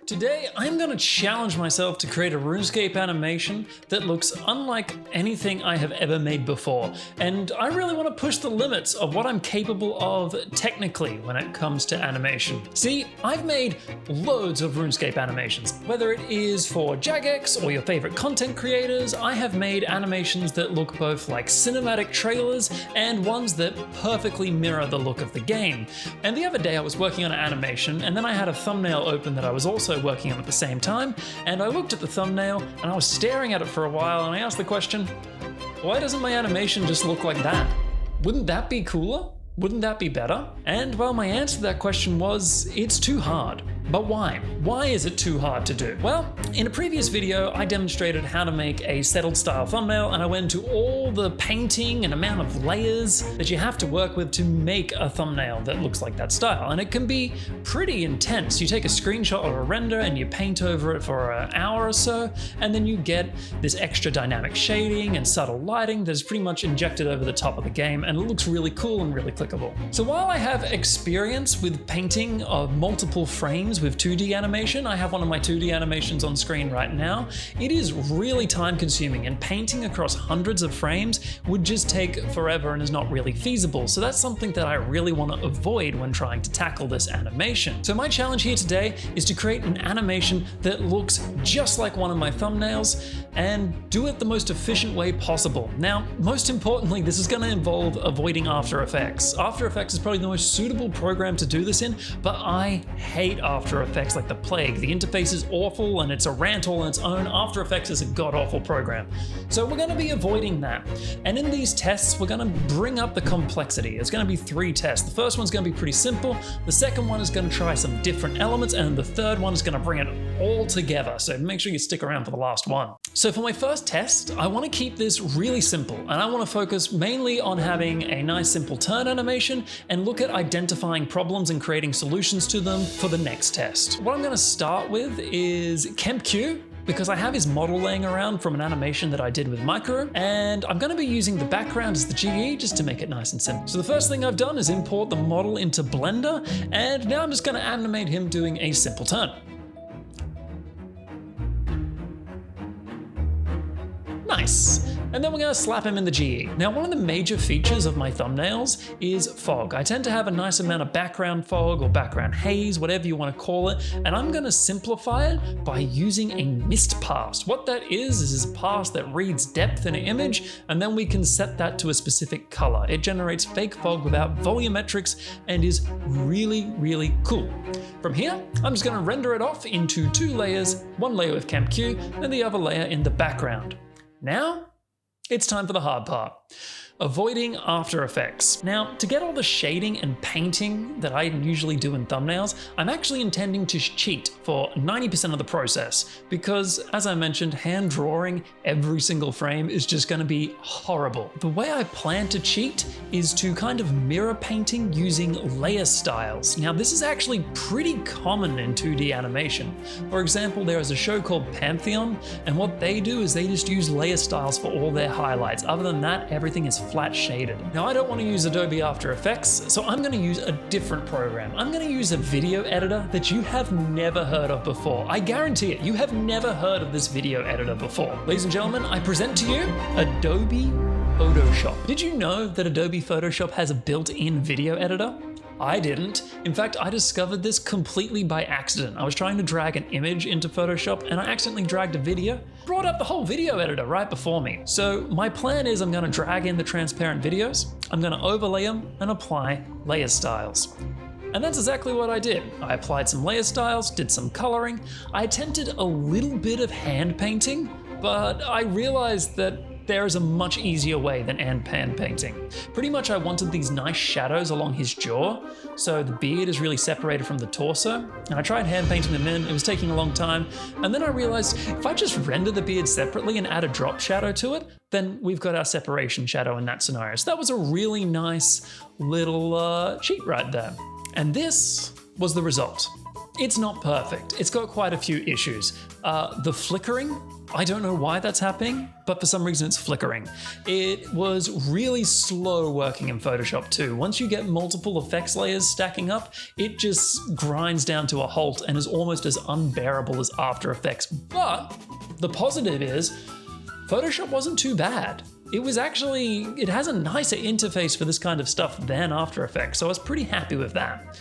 Today, I'm going to challenge myself to create a RuneScape animation that looks unlike anything I have ever made before, and I really want to push the limits of what I'm capable of technically when it comes to animation. See, I've made loads of RuneScape animations. Whether it is for Jagex or your favorite content creators, I have made animations that look both like cinematic trailers and ones that perfectly mirror the look of the game. And the other day I was working on an animation, and then I had a thumbnail open that I was also working on at the same time, and I looked at the thumbnail and I was staring at it for a while, and I asked the question, why doesn't my animation just look like that? Wouldn't that be cooler? Wouldn't that be better? And well, my answer to that question was, it's too hard. But why? Why is it too hard to do? Well, in a previous video, I demonstrated how to make a settled style thumbnail, and I went into all the painting and amount of layers that you have to work with to make a thumbnail that looks like that style. And it can be pretty intense. You take a screenshot of a render and you paint over it for an hour or so, and then you get this extra dynamic shading and subtle lighting that's pretty much injected over the top of the game, and it looks really cool and really clickable. So while I have experience with painting of multiple frames with 2D animation, I have one of my 2D animations on screen right now. It is really time consuming, and painting across hundreds of frames would just take forever and is not really feasible. So that's something that I really want to avoid when trying to tackle this animation. So my challenge here today is to create an animation that looks just like one of my thumbnails and do it the most efficient way possible. Now, most importantly, this is going to involve avoiding After Effects. After Effects is probably the most suitable program to do this in, but I hate After Effects like the plague. The interface is awful and it's a rant all on its own. After Effects is a god-awful program. So we're going to be avoiding that. And in these tests, we're going to bring up the complexity. It's going to be 3 tests. The first one's going to be pretty simple. The second one is going to try some different elements, and the third one is going to bring it all together. So make sure you stick around for the last one. So for my first test, I want to keep this really simple, and I want to focus mainly on having a nice simple turn animation and look at identifying problems and creating solutions to them for the next test. What I'm going to start with is KempQ, because I have his model laying around from an animation that I did with Micro, and I'm going to be using the background as the GE just to make it nice and simple. So the first thing I've done is import the model into Blender, and now I'm just going to animate him doing a simple turn. Nice. And then we're going to slap him in the GE. Now, one of the major features of my thumbnails is fog. I tend to have a nice amount of background fog or background haze, whatever you want to call it, and I'm going to simplify it by using a mist pass. What that is a pass that reads depth in an image, and then we can set that to a specific color. It generates fake fog without volumetrics and is really, really cool. From here, I'm just going to render it off into 2 layers, one layer with KempQ and the other layer in the background. Now, it's time for the hard part. Avoiding After Effects. Now, to get all the shading and painting that I usually do in thumbnails, I'm actually intending to cheat for 90% of the process, because as I mentioned, hand drawing every single frame is just going to be horrible. The way I plan to cheat is to kind of mirror painting using layer styles. Now, this is actually pretty common in 2D animation. For example, there is a show called Pantheon, and what they do is they just use layer styles for all their highlights. Other than that, everything is flat shaded. Now, I don't want to use Adobe After Effects, so I'm going to use a different program. I'm going to use a video editor that you have never heard of before. I guarantee it, you have never heard of this video editor before. Ladies and gentlemen, I present to you Adobe Photoshop. Did you know that Adobe Photoshop has a built-in video editor? I didn't. In fact, I discovered this completely by accident. I was trying to drag an image into Photoshop and I accidentally dragged a video, brought up the whole video editor right before me. So my plan is I'm going to drag in the transparent videos, I'm going to overlay them and apply layer styles. And that's exactly what I did. I applied some layer styles, did some coloring. I attempted a little bit of hand painting, but I realized that there is a much easier way than hand painting. Pretty much I wanted these nice shadows along his jaw, so the beard is really separated from the torso, and I tried hand painting them in, it was taking a long time, and then I realized if I just render the beard separately and add a drop shadow to it, then we've got our separation shadow in that scenario. So that was a really nice little cheat right there. And this was the result. It's not perfect. It's got quite a few issues. The flickering, I don't know why that's happening, but for some reason it's flickering. It was really slow working in Photoshop too. Once you get multiple effects layers stacking up, it just grinds down to a halt and is almost as unbearable as After Effects. But the positive is, Photoshop wasn't too bad. It has a nicer interface for this kind of stuff than After Effects, so I was pretty happy with that.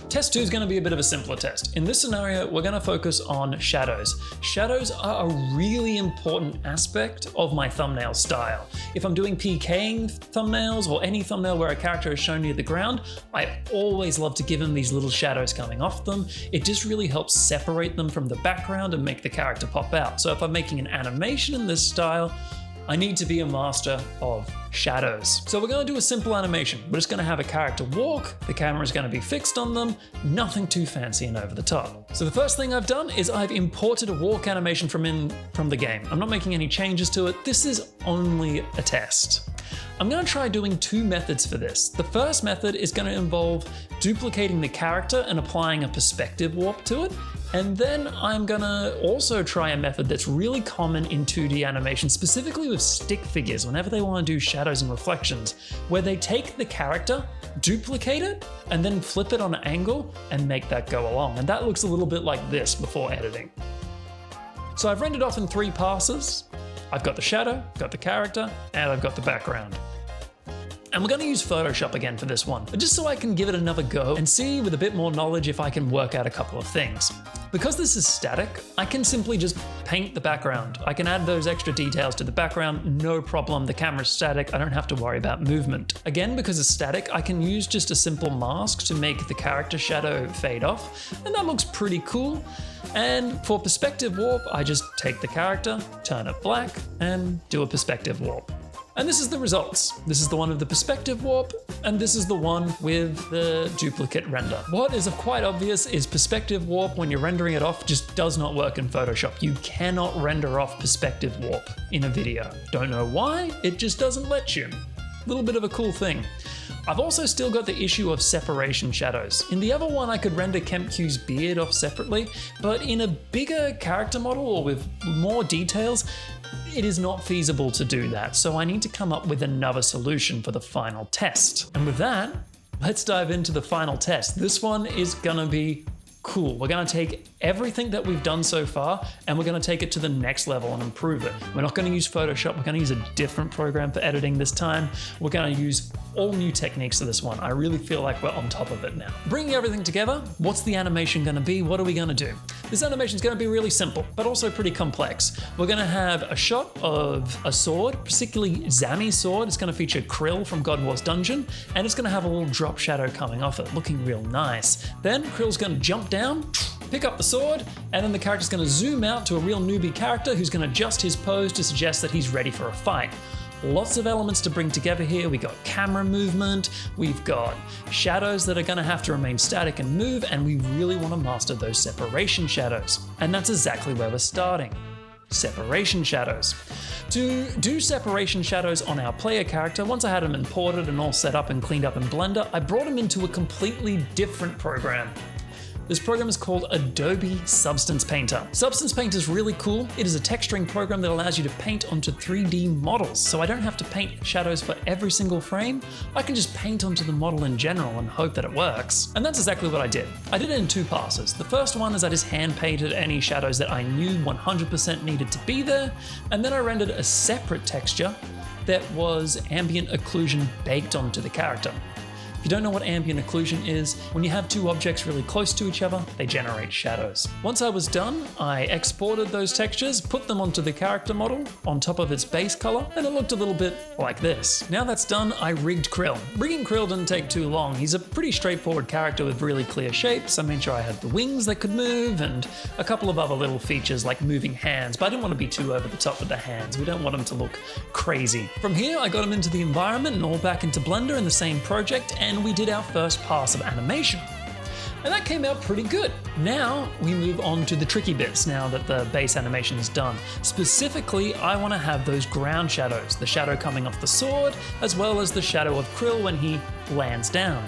Test 2 is going to be a bit of a simpler test. In this scenario, we're going to focus on shadows. Shadows are a really important aspect of my thumbnail style. If I'm doing PKing thumbnails or any thumbnail where a character is shown near the ground, I always love to give them these little shadows coming off them. It just really helps separate them from the background and make the character pop out. So if I'm making an animation in this style, I need to be a master of shadows. So we're going to do a simple animation. We're just going to have a character walk, the camera is going to be fixed on them, nothing too fancy and over the top. So the first thing I've done is I've imported a walk animation from the game. I'm not making any changes to it. This is only a test. I'm going to try doing two methods for this. The first method is going to involve duplicating the character and applying a perspective warp to it. And then I'm gonna also try a method that's really common in 2D animation, specifically with stick figures, whenever they wanna do shadows and reflections, where they take the character, duplicate it, and then flip it on an angle and make that go along. And that looks a little bit like this before editing. So I've rendered off in 3 passes. I've got the shadow, got the character, and I've got the background. And we're going to use Photoshop again for this one, just so I can give it another go and see with a bit more knowledge if I can work out a couple of things. Because this is static, I can simply just paint the background. I can add those extra details to the background, no problem. The camera's static, I don't have to worry about movement. Again, because it's static, I can use just a simple mask to make the character shadow fade off, and that looks pretty cool. And for perspective warp, I just take the character, turn it black, and do a perspective warp. And this is the results. This is the one of the perspective warp, and this is the one with the duplicate render. What is quite obvious is perspective warp, when you're rendering it off, just does not work in Photoshop. You cannot render off perspective warp in a video. Don't know why, it just doesn't let you. A little bit of a cool thing. I've also still got the issue of separation shadows. In the other one, I could render Kemp-Q's beard off separately, but in a bigger character model or with more details, it is not feasible to do that. So I need to come up with another solution for the final test. And with that, let's dive into the final test. This one is gonna be cool. We're gonna take everything that we've done so far and we're gonna take it to the next level and improve it. We're not gonna use Photoshop, we're gonna use a different program for editing this time. We're gonna use all new techniques for this one. I really feel like we're on top of it now. Bringing everything together, what's the animation gonna be? What are we gonna do? This animation is gonna be really simple, but also pretty complex. We're gonna have a shot of a sword, particularly Zami's sword. It's gonna feature Krill from God Wars Dungeon, and it's gonna have a little drop shadow coming off it, looking real nice. Then Krill's gonna jump down, pick up the sword, and then the character's gonna zoom out to a real newbie character who's gonna adjust his pose to suggest that he's ready for a fight. Lots of elements to bring together here. We got camera movement, we've got shadows that are gonna have to remain static and move, and we really wanna master those separation shadows. And that's exactly where we're starting. Separation shadows. To do separation shadows on our player character, once I had them imported and all set up and cleaned up in Blender, I brought them into a completely different program. This program is called Adobe Substance Painter. Substance Painter is really cool. It is a texturing program that allows you to paint onto 3D models. So I don't have to paint shadows for every single frame. I can just paint onto the model in general and hope that it works. And that's exactly what I did. I did it in 2 passes. The first one is I just hand painted any shadows that I knew 100% needed to be there. And then I rendered a separate texture that was ambient occlusion baked onto the character. If you don't know what ambient occlusion is, when you have 2 objects really close to each other, they generate shadows. Once I was done, I exported those textures, put them onto the character model on top of its base color, and it looked a little bit like this. Now that's done, I rigged Krill. Rigging Krill didn't take too long. He's a pretty straightforward character with really clear shapes. I made sure I had the wings that could move and a couple of other little features like moving hands, but I didn't want to be too over the top with the hands. We don't want them to look crazy. From here, I got him into the environment and all back into Blender in the same project, and we did our first pass of animation. And that came out pretty good. Now we move on to the tricky bits now that the base animation is done. Specifically, I want to have those ground shadows, the shadow coming off the sword, as well as the shadow of Krill when he lands down.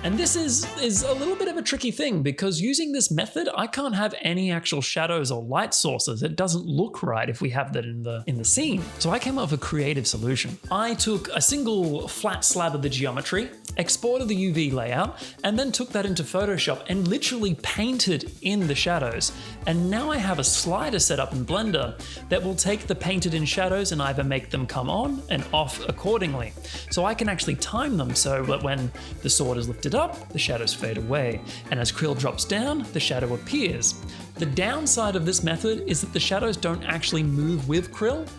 And this is a little bit of a tricky thing because using this method, I can't have any actual shadows or light sources. It doesn't look right if we have that in the scene. So I came up with a creative solution. I took a single flat slab of the geometry, exported the UV layout, and then took that into Photoshop and literally painted in the shadows. And now I have a slider set up in Blender that will take the painted in shadows and either make them come on and off accordingly. So I can actually time them so that when the sword is lifted up, the shadows fade away, and as Krill drops down, the shadow appears. The downside of this method is that the shadows don't actually move with Krill,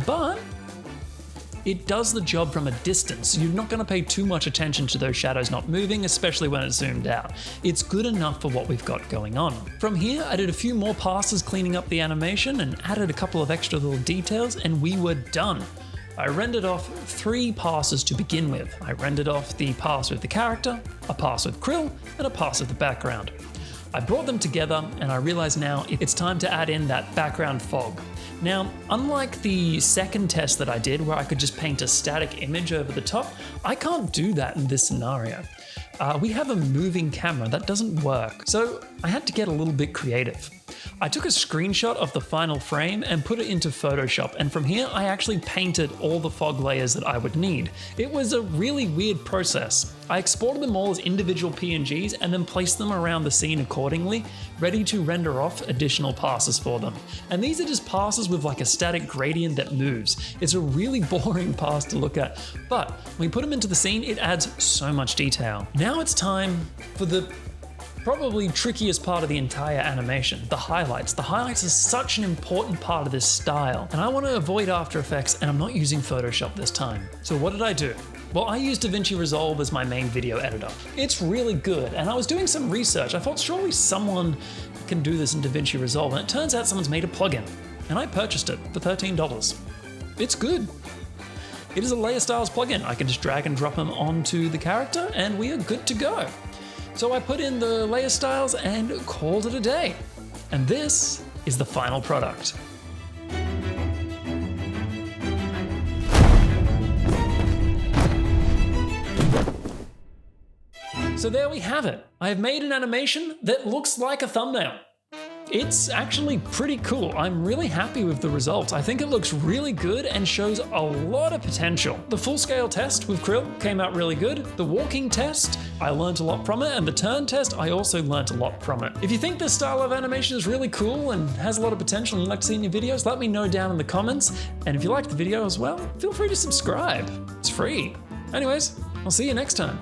but it does the job from a distance. You're not going to pay too much attention to those shadows not moving, especially when it's zoomed out. It's good enough for what we've got going on. From here, I did a few more passes cleaning up the animation and added a couple of extra little details, and we were done. I rendered off 3 passes to begin with. I rendered off the pass with the character, a pass with Krill, and a pass with the background. I brought them together and I realize now it's time to add in that background fog. Now, unlike the second test that I did where I could just paint a static image over the top, I can't do that in this scenario. We have a moving camera, that doesn't work. So I had to get a little bit creative. I took a screenshot of the final frame and put it into Photoshop, and from here I actually painted all the fog layers that I would need. It was a really weird process. I exported them all as individual PNGs and then placed them around the scene accordingly, ready to render off additional passes for them. And these are just passes with like a static gradient that moves. It's a really boring pass to look at, but when we put them into the scene, it adds so much detail. Now it's time for the probably trickiest part of the entire animation, the highlights. The highlights are such an important part of this style, and I want to avoid After Effects, and I'm not using Photoshop this time. So what did I do? Well, I used DaVinci Resolve as my main video editor. It's really good, and I was doing some research. I thought surely someone can do this in DaVinci Resolve, and it turns out someone's made a plugin, and I purchased it for $13. It's good. It is a layer styles plugin. I can just drag and drop them onto the character, and we are good to go. So I put in the layer styles and called it a day. And this is the final product. So there we have it. I have made an animation that looks like a thumbnail. It's actually pretty cool. I'm really happy with the results. I think it looks really good and shows a lot of potential. The full scale test with Krill came out really good. The walking test, I learned a lot from it, and the turn test, I also learned a lot from it. If you think this style of animation is really cool and has a lot of potential and you'd like to see in your videos, let me know down in the comments. And if you liked the video as well, feel free to subscribe. It's free. Anyways, I'll see you next time.